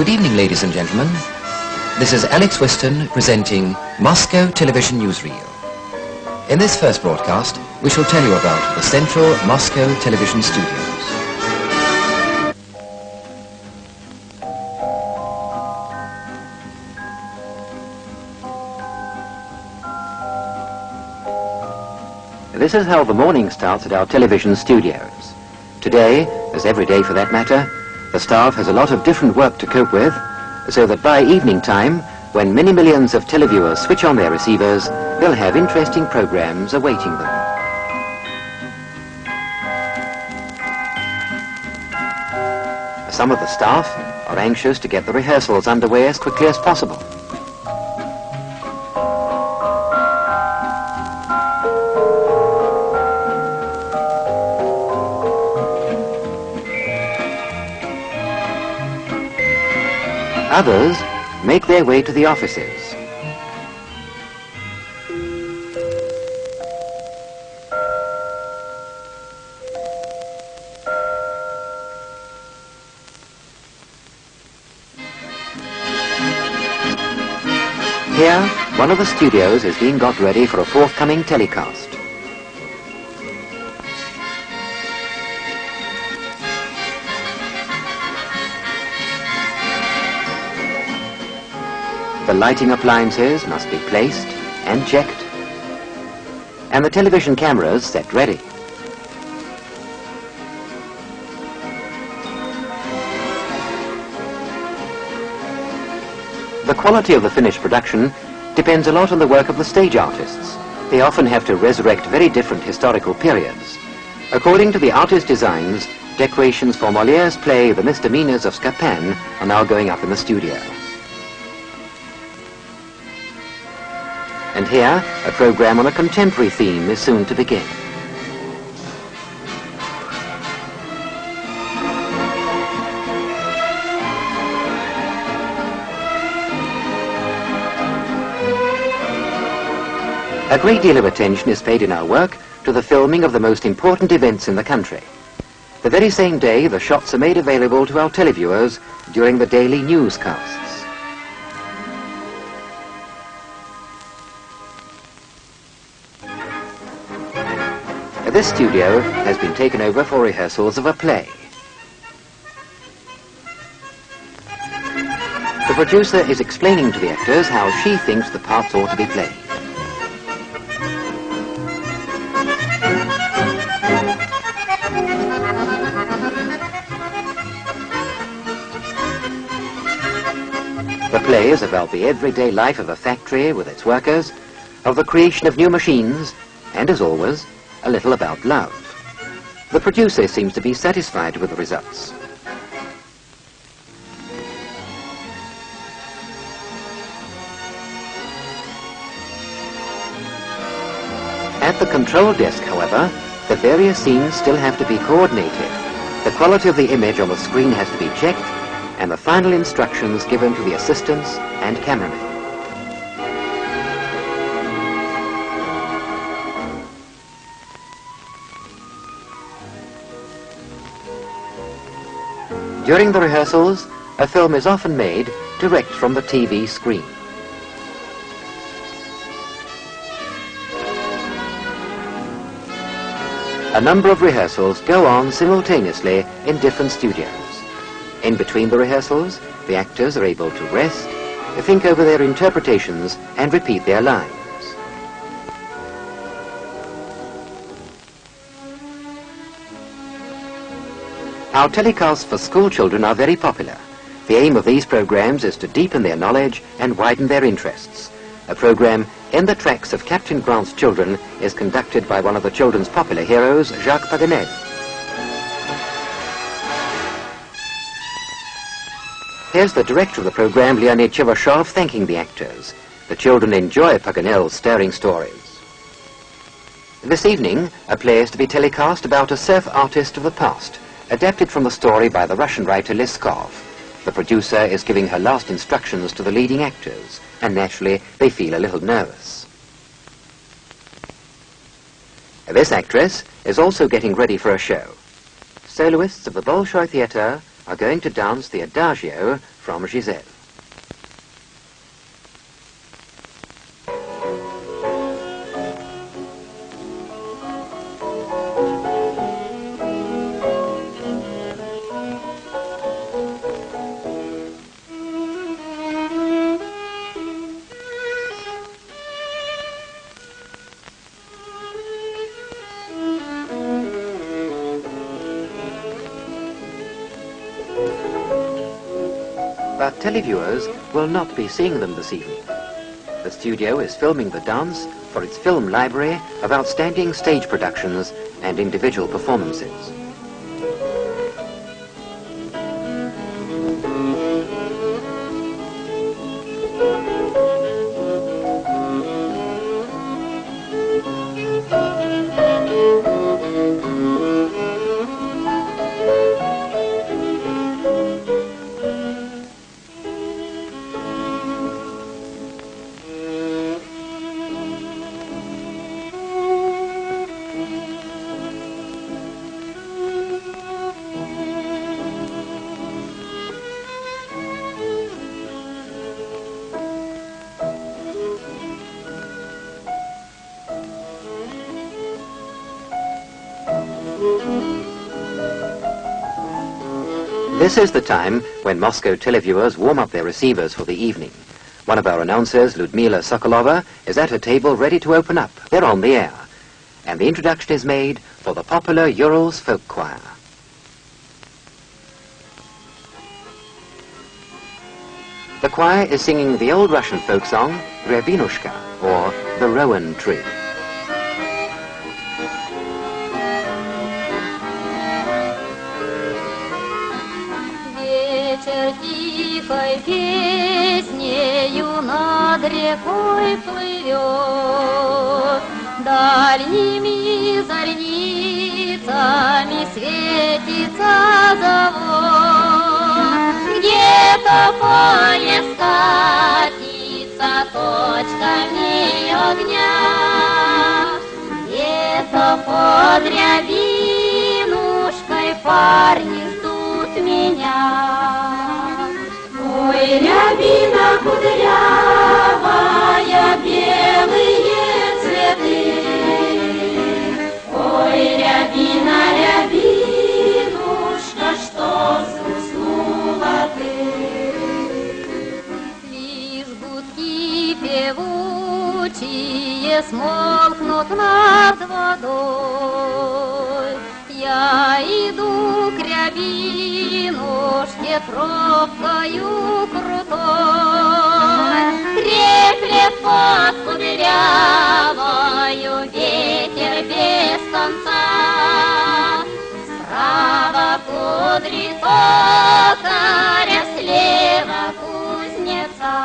Good evening, ladies and gentlemen. This is Alex Whiston presenting Moscow Television Newsreel. In this first broadcast, we shall tell you about the Central Moscow Television Studios. This is how the morning starts at our television studios. Today, as every day for that matter, the staff has a lot of different work to cope with, so that by evening time, when many millions of televiewers switch on their receivers, they'll have interesting programs awaiting them. Some of the staff are anxious to get the rehearsals underway as quickly as possible. Others make their way to the offices. Here, one of the studios is being got ready for a forthcoming telecast. The lighting appliances must be placed and checked, and the television cameras set ready. The quality of the finished production depends a lot on the work of the stage artists. They often have to resurrect very different historical periods. According to the artist designs, decorations for Moliere's play The Misdemeanors of Scapin are now going up in the studio. And here, a program on a contemporary theme is soon to begin. A great deal of attention is paid in our work to the filming of the most important events in the country. The very same day, the shots are made available to our televiewers during the daily newscasts. This studio has been taken over for rehearsals of a play. The producer is explaining to the actors how she thinks the parts ought to be played. The play is about the everyday life of a factory with its workers, of the creation of new machines, and as always, a little about love. The producer seems to be satisfied with the results. At the control desk, however, the various scenes still have to be coordinated. The quality of the image on the screen has to be checked, and the final instructions given to the assistants and cameramen. During the rehearsals, a film is often made direct from the TV screen. A number of rehearsals go on simultaneously in different studios. In between the rehearsals, the actors are able to rest, think over their interpretations, and repeat their lines. Our telecasts for school children are very popular. The aim of these programs is to deepen their knowledge and widen their interests. A program, In the Tracks of Captain Grant's Children, is conducted by one of the children's popular heroes, Jacques Paganel. Here's the director of the program, Leonid Chevashov, thanking the actors. The children enjoy Paganel's stirring stories. This evening, a play is to be telecast about a surf artist of the past, adapted from the story by the Russian writer Leskov. The producer is giving her last instructions to the leading actors, and naturally they feel a little nervous. This actress is also getting ready for a show. Soloists of the Bolshoi Theatre are going to dance the Adagio from Giselle. But televiewers will not be seeing them this evening. The studio is filming the dance for its film library of outstanding stage productions and individual performances. This is the time when Moscow televiewers warm up their receivers for the evening. One of our announcers, Lyudmila Sokolova, is at her table ready to open up. They're on the air. And the introduction is made for the popular Urals folk choir. The choir is singing the old Russian folk song, Ryabinushka, or the Rowan Tree. Тихой песнею над рекой плывет, дальними зорницами светится завод. Где-то поезд катится точками огня, где-то под Рябинушкой парни ждут меня. Ой, рябина кудрявая, белые цветы. Ой, рябина, рябинушка, что взгрустнула ты. Лишь гудки певучие смолкнут над водой. Я иду к рябинушке тропкою крутой. Треплет под кудрявою ветер без конца. Справа кудри токаря, слева кузнеца.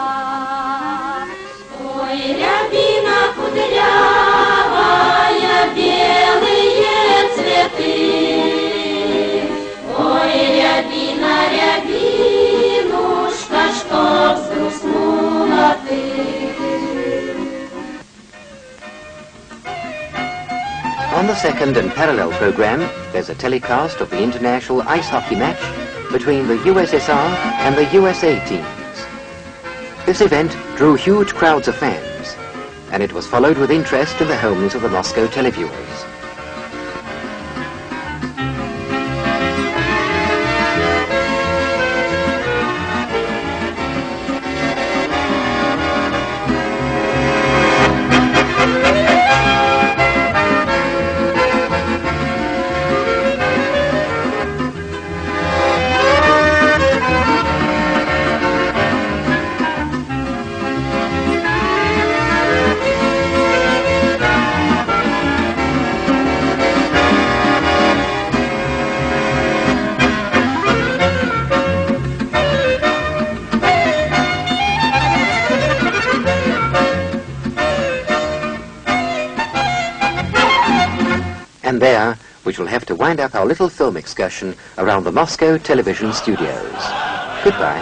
Ой, рябина кудрявая, белые цветы. Ой, рябина, рябинушка, что взгрустнула ты. On the second and parallel program, there's a telecast of the international ice hockey match between the USSR and the USA teams. This event drew huge crowds of fans, and it was followed with interest in the homes of the Moscow televiewers. And there, we shall have to wind up our little film excursion around the Moscow television studios. Goodbye.